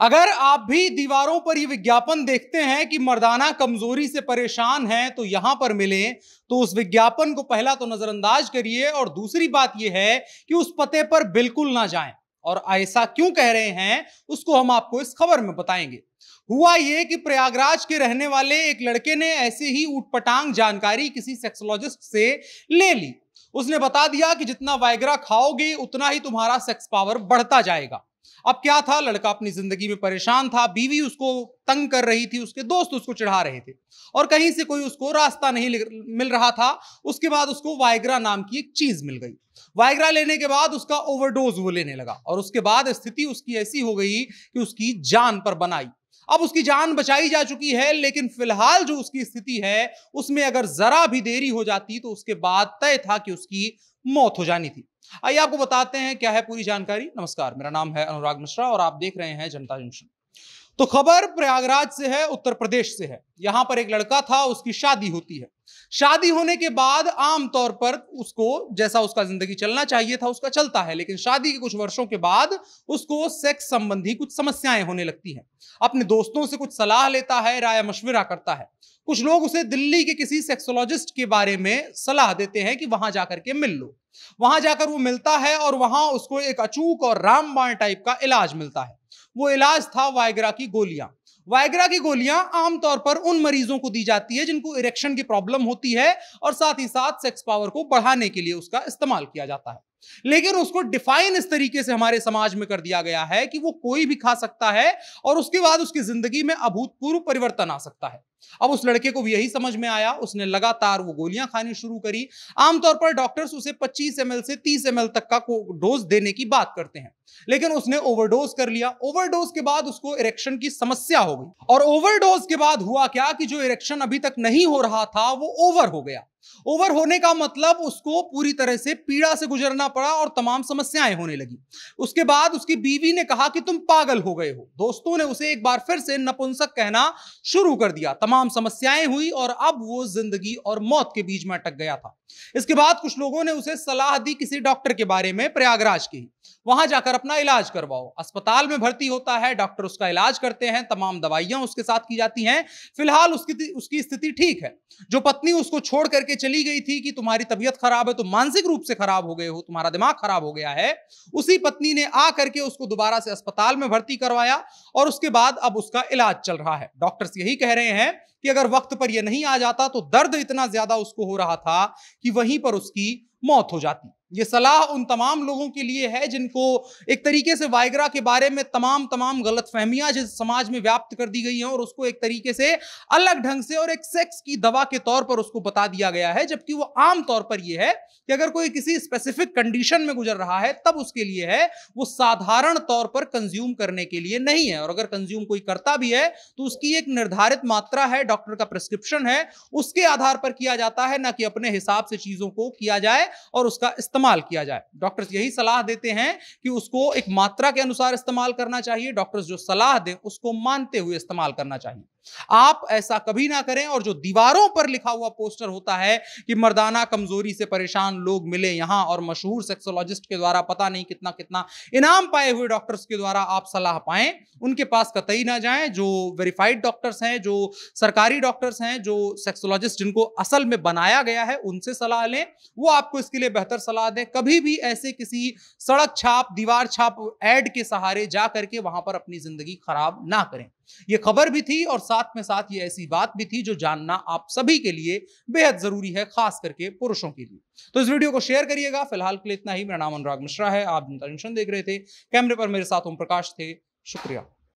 अगर आप भी दीवारों पर ये विज्ञापन देखते हैं कि मर्दाना कमजोरी से परेशान हैं तो यहां पर मिले, तो उस विज्ञापन को पहला तो नजरअंदाज करिए और दूसरी बात यह है कि उस पते पर बिल्कुल ना जाएं। और ऐसा क्यों कह रहे हैं उसको हम आपको इस खबर में बताएंगे। हुआ यह कि प्रयागराज के रहने वाले एक लड़के ने ऐसे ही ऊटपटांग जानकारी किसी सेक्सोलॉजिस्ट से ले ली। उसने बता दिया कि जितना वाइग्रा खाओगे उतना ही तुम्हारा सेक्स पावर बढ़ता जाएगा। अब क्या था, लड़का अपनी जिंदगी में परेशान था, बीवी उसको तंग कर रही थी, उसके दोस्त उसको चिढ़ा रहे थे और कहीं से कोई उसको रास्ता नहीं मिल रहा था। उसके बाद उसको वाइग्रा नाम की एक चीज मिल गई। वाइग्रा लेने के बाद उसका ओवरडोज वो लेने लगा और उसके बाद स्थिति उसकी ऐसी हो गई कि उसकी जान पर बनाई। अब उसकी जान बचाई जा चुकी है, लेकिन फिलहाल जो उसकी स्थिति है उसमें अगर जरा भी देरी हो जाती तो उसके बाद तय था कि उसकी मौत हो जानी थी। आइए आपको बताते हैं क्या है पूरी जानकारी। नमस्कार, मेरा नाम है अनुराग मिश्रा और आप देख रहे हैं जनता जंक्शन। तो खबर प्रयागराज से है, उत्तर प्रदेश से है। यहां पर एक लड़का था, उसकी शादी होती है। शादी होने के बाद आमतौर पर उसको जैसा उसका जिंदगी चलना चाहिए था उसका चलता है, लेकिन शादी के कुछ वर्षों के बाद उसको सेक्स संबंधी कुछ समस्याएं होने लगती हैं। अपने दोस्तों से कुछ सलाह लेता है, राय मशविरा करता है। कुछ लोग उसे दिल्ली के किसी सेक्सोलॉजिस्ट के बारे में सलाह देते हैं कि वहां जाकर के मिल लो। वहां जाकर वो मिलता है और वहां उसको एक अचूक और रामबाण टाइप का इलाज मिलता है। वो इलाज था वाइग्रा की गोलियां। वाइग्रा की गोलियां आमतौर पर उन मरीजों को दी जाती है जिनको इरेक्शन की प्रॉब्लम होती है और साथ ही साथ सेक्स पावर को बढ़ाने के लिए उसका इस्तेमाल किया जाता है। लेकिन उसको डिफाइन इस तरीके से हमारे समाज में कर दिया गया है कि वो कोई भी खा सकता है और उसके बाद उसकी जिंदगी में अभूतपूर्व परिवर्तन आ सकता है। अब उस लड़के को भी यही समझ में आया, उसने लगातार वो गोलियां खानी शुरू करी। आमतौर पर डॉक्टर्स उसे 25 ml से 30 ml तक का डोज देने की बात करते हैं, लेकिन उसने ओवरडोज कर लिया। ओवरडोज के बाद उसको इरेक्शन की समस्या हो गई और ओवरडोज के बाद हुआ क्या कि जो इरेक्शन अभी तक नहीं हो रहा था वो ओवर हो गया। ओवर होने का मतलब उसको पूरी तरह से पीड़ा से गुजरना पड़ा और तमाम समस्याएं होने लगी। उसके बाद उसकी बीवी ने कहा कि तुम पागल हो गए हो। दोस्तों ने उसे एक बार फिर से नपुंसक कहना शुरू कर दिया। तमाम समस्याएं हुई और अब वो जिंदगी और मौत के बीच में अटक गया था। इसके बाद कुछ लोगों ने उसे सलाह दी किसी डॉक्टर के बारे में, प्रयागराज के ही। वहां जाकर अपना इलाज करवाओ। अस्पताल में भर्ती होता है, डॉक्टर उसका इलाज करते हैं, तमाम दवाइयां उसके साथ की जाती हैं। फिलहाल उसकी स्थिति ठीक है। जो पत्नी उसको छोड़ करके चली गई थी कि तुम्हारी तबीयत खराब है, तुम मानसिक रूप से खराब हो गए हो, तुम्हारा दिमाग खराब हो गया है, उसी पत्नी ने आ करके उसको दोबारा से अस्पताल में भर्ती करवाया और उसके बाद अब उसका इलाज चल रहा है। डॉक्टर्स यही कह रहे हैं कि अगर वक्त पर यह नहीं आ जाता तो दर्द इतना ज्यादा उसको हो रहा था कि वहीं पर उसकी मौत हो जाती। ये सलाह उन तमाम लोगों के लिए है जिनको एक तरीके से वाइग्रा के बारे में तमाम गलतफहमियां जिस समाज में व्याप्त कर दी गई हैं और उसको एक तरीके से अलग ढंग से और एक सेक्स की दवा के तौर पर उसको बता दिया गया है, जबकि वो आम तौर पर यह है कि अगर कोई किसी स्पेसिफिक कंडीशन में गुजर रहा है तब उसके लिए है, वो साधारण तौर पर कंज्यूम करने के लिए नहीं है। और अगर कंज्यूम कोई करता भी है तो उसकी एक निर्धारित मात्रा है, डॉक्टर का प्रिस्क्रिप्शन है, उसके आधार पर किया जाता है, ना कि अपने हिसाब से चीजों को किया जाए और उसका इस्तेमाल किया जाए। डॉक्टर्स यही सलाह देते हैं कि उसको एक मात्रा के अनुसार इस्तेमाल करना चाहिए। डॉक्टर्स जो सलाह दें उसको मानते हुए इस्तेमाल करना चाहिए। आप ऐसा कभी ना करें। और जो दीवारों पर लिखा हुआ पोस्टर होता है कि मर्दाना कमजोरी से परेशान लोग मिले यहां और मशहूर सेक्सोलॉजिस्ट के द्वारा पता नहीं कितना कितना इनाम पाए हुए डॉक्टर्स के द्वारा आप सलाह पाएं, उनके पास कतई ना जाएं। जो वेरीफाइड डॉक्टर्स हैं, जो सरकारी डॉक्टर्स हैं, जो सेक्सोलॉजिस्ट जिनको असल में बनाया गया है, उनसे सलाह लें। वो आपको इसके लिए बेहतर सलाह दें। कभी भी ऐसे किसी सड़क छाप, दीवार छाप एड के सहारे जा करके वहां पर अपनी जिंदगी खराब ना करें। यह खबर भी थी और साथ में साथ ये ऐसी बात भी थी जो जानना आप सभी के लिए बेहद जरूरी है, खास करके पुरुषों के लिए। तो इस वीडियो को शेयर करिएगा। फिलहाल के लिए इतना ही। मेरा नाम अनुराग मिश्रा है, आप जनता जंक्शन देख रहे थे। कैमरे पर मेरे साथ ओम प्रकाश थे। शुक्रिया।